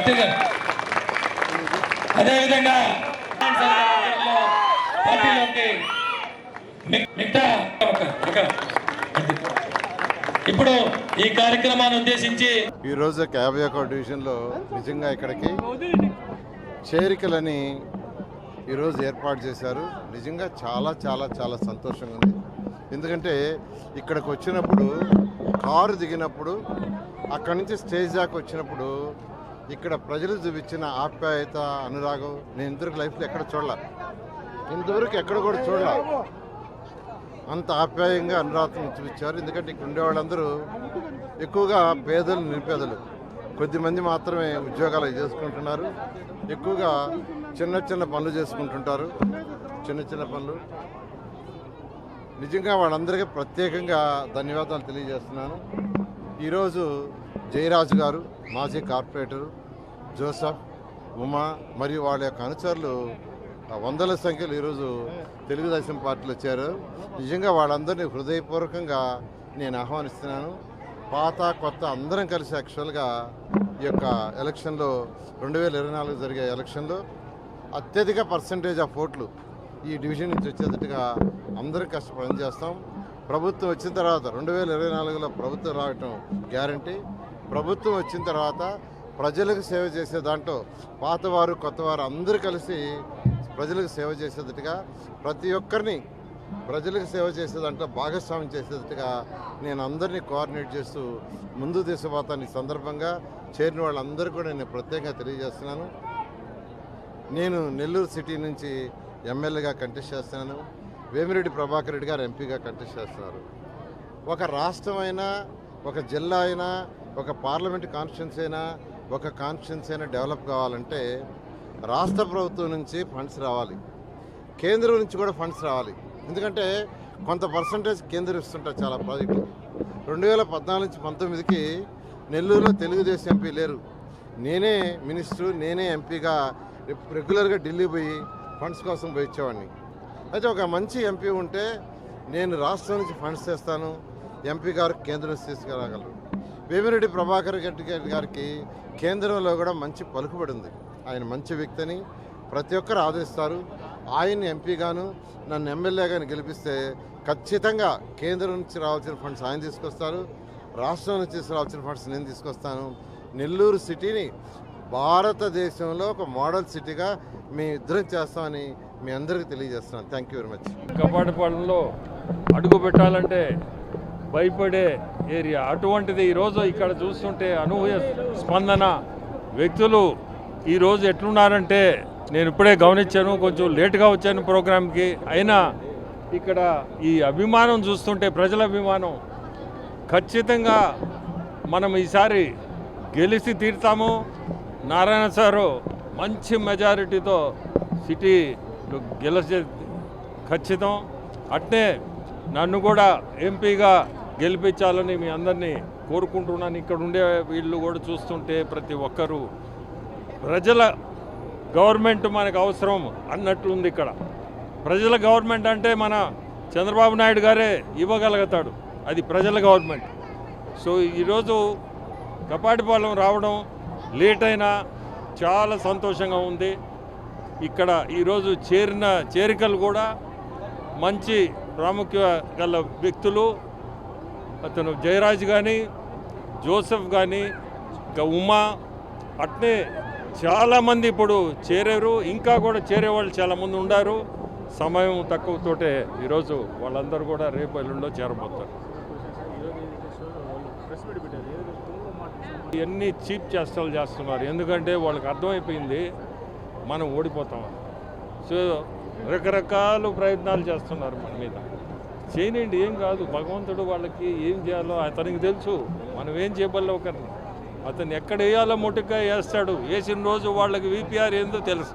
గట్టిగా అదేవిధంగా పార్టీలోకి ఇప్పుడు ఈ కార్యక్రమాన్ని ఉద్దేశించి ఈ రోజు 51వ డివిజన్లో నిజంగా ఇక్కడికి చేరికలని ఈరోజు ఏర్పాటు చేశారు. నిజంగా చాలా చాలా చాలా సంతోషంగా ఉంది. ఎందుకంటే ఇక్కడికి వచ్చినప్పుడు కారు దిగినప్పుడు అక్కడి నుంచి స్టేజ్ దాకా వచ్చినప్పుడు ఇక్కడ ప్రజలు చూపించిన ఆప్యాయత అనురాగం నేను ఇంతవరకు లైఫ్లో ఎక్కడ చూడలే, ఇంతవరకు ఎక్కడ కూడా చూడలే. అంత ఆప్యాయంగా అనురాగం చూపించారు. ఎందుకంటే ఇక్కడ ఉండే వాళ్ళందరూ ఎక్కువగా పేదలు నిరుపేదలు, కొద్దిమంది మాత్రమే ఉద్యోగాలు చేసుకుంటున్నారు. ఎక్కువగా చిన్న చిన్న పనులు చేసుకుంటుంటారు, చిన్న చిన్న పనులు. నిజంగా వాళ్ళందరికీ ప్రత్యేకంగా ధన్యవాదాలు తెలియజేస్తున్నాను. ఈరోజు జయరాజు గారు, మాజీ కార్పొరేటరు, జోసఫ్, ఉమా మరియు వాళ్ళ యొక్క అనుచరులు వందల సంఖ్యలో ఈరోజు తెలుగుదేశం పార్టీలో వచ్చారు. నిజంగా వాళ్ళందరినీ హృదయపూర్వకంగా నేను ఆహ్వానిస్తున్నాను. పాత కొత్త అందరం కలిసి యాక్చువల్గా ఈ యొక్క ఎలక్షన్లో 2024 జరిగే ఎలక్షన్లో అత్యధిక పర్సంటేజ్ ఆఫ్ ఓట్లు ఈ డివిజన్ నుంచి వచ్చేటట్టుగా అందరం కష్టపడి చేస్తాం. ప్రభుత్వం వచ్చిన తర్వాత 2024లో ప్రభుత్వం రావటం గ్యారంటీ. ప్రభుత్వం వచ్చిన తర్వాత ప్రజలకు సేవ చేసే దాంట్లో పాతవారు కొత్తవారు అందరూ కలిసి ప్రజలకు సేవ చేసేటట్టుగా, ప్రతి ఒక్కరిని ప్రజలకు సేవ చేసే దాంట్లో భాగస్వామ్యం చేసేటట్టుగా నేను అందరినీ కోఆర్డినేట్ చేస్తూ ముందు తీసుకుపోతాను. ఈ సందర్భంగా చేరిన వాళ్ళందరూ కూడా నేను ప్రత్యేకంగా తెలియజేస్తున్నాను. నేను నెల్లూరు సిటీ నుంచి ఎమ్మెల్యేగా కంటెస్ట్ చేస్తున్నాను. వేమిరెడ్డి ప్రభాకర్ రెడ్డి గారు ఎంపీగా కంటెస్ట్ చేస్తున్నారు. ఒక రాష్ట్రం అయినా, ఒక జిల్లా అయినా, ఒక పార్లమెంట్ కాన్స్టిట్యున్సీ అయినా, ఒక కాన్స్టిట్యున్సీ అయినా డెవలప్ కావాలంటే రాష్ట్ర ప్రభుత్వం నుంచి ఫండ్స్ రావాలి, కేంద్రం నుంచి కూడా ఫండ్స్ రావాలి. ఎందుకంటే కొంత పర్సంటేజ్ కేంద్రం ఇస్తుంటారు చాలా ప్రాజెక్టులు. 2014 నుంచి 19కి నెల్లూరులో తెలుగుదేశం ఎంపీ లేరు. నేనే మినిస్టరు, నేనే ఎంపీగా రెగ్యులర్గా ఢిల్లీ పోయి ఫండ్స్ కోసం పోయి ఇచ్చేవాడిని. అయితే ఒక మంచి ఎంపీ ఉంటే నేను రాష్ట్రం నుంచి ఫండ్స్ చేస్తాను, ఎంపీ గారు కేంద్రం నుంచి తీసుకురాగలరు. వేమిరెడ్డి ప్రభాకర్ రెడ్డి గారికి కేంద్రంలో కూడా మంచి పలుకుబడి ఉంది. ఆయన మంచి వ్యక్తిని ప్రతి ఒక్కరు ఆదరిస్తారు. ఆయన్ని ఎంపీగాను నన్ను ఎమ్మెల్యేగాను గెలిపిస్తే ఖచ్చితంగా కేంద్రం నుంచి రావాల్సిన ఫండ్స్ ఆయన తీసుకొస్తారు, రాష్ట్రం నుంచి తీసుకురావాల్సిన ఫండ్స్ నేను తీసుకొస్తాను. నెల్లూరు సిటీని భారతదేశంలో ఒక మోడల్ సిటీగా మేము ఇద్దరం చేస్తామని మీ అందరికీ తెలియజేస్తున్నాను. Thank you very much. కపాటిపాలెంలో అడుగు పెట్టాలంటే భయపడే ఏరియా, అటువంటిది ఈరోజు ఇక్కడ చూస్తుంటే అనూహ్య స్పందన. వ్యక్తులు ఈరోజు ఎట్లున్నారంటే నేను ఇప్పుడే గమనించాను, కొంచెం లేటుగా వచ్చాను ప్రోగ్రాంకి, అయినా ఇక్కడ ఈ అభిమానం చూస్తుంటే ప్రజల అభిమానం ఖచ్చితంగా మనం ఈసారి గెలిచి తీరుతాము. నారాయణ సారు మంచి మెజారిటీతో సిటీ గెలిచే ఖచ్చితం. అట్నే నన్ను కూడా ఎంపీగా గెలిపించాలని మీ అందరినీ కోరుకుంటున్నాను. ఇక్కడ ఉండే వీళ్ళు కూడా చూస్తుంటే ప్రతి ఒక్కరూ ప్రజల గవర్నమెంట్ మనకు అవసరం అన్నట్లుంది. ఇక్కడ ప్రజల గవర్నమెంట్ అంటే మన చంద్రబాబు నాయుడు గారే ఇవ్వగలుగుతాడు, అది ప్రజల గవర్నమెంట్. సో ఈరోజు కపాటిపాలెం రావడం లేట్ అయినా చాలా సంతోషంగా ఉంది. ఇక్కడ ఈరోజు చేరికలు కూడా మంచి ప్రాముఖ్యత గల వ్యక్తులు, అతను జయరాజ్ కానీ, జోసెఫ్ కానీ, ఇంకా ఉమా, అట్నే చాలామంది ఇప్పుడు చేరారు. ఇంకా కూడా చేరేవాళ్ళు చాలామంది ఉన్నారు. సమయం తక్కువతోటే ఈరోజు వాళ్ళందరూ కూడా రేపు ఎల్లుండో చేరబోతారు. ఇవన్నీ చీప్ చేష్టలు చేస్తున్నారు. ఎందుకంటే వాళ్ళకి అర్థమైపోయింది మనం ఓడిపోతామని. సో రకరకాల ప్రయత్నాలు చేస్తున్నారు మన మీద. చేయనండి, ఏం కాదు. భగవంతుడు వాళ్ళకి ఏం చేయాలో అతనికి తెలుసు. మనం ఏం చేయబల్ల ఒకరిని, అతను ఎక్కడ వేయాలో ముట్టుగా వేస్తాడు. వేసిన రోజు వాళ్ళకి వీపీఆర్ ఏందో తెలుసు.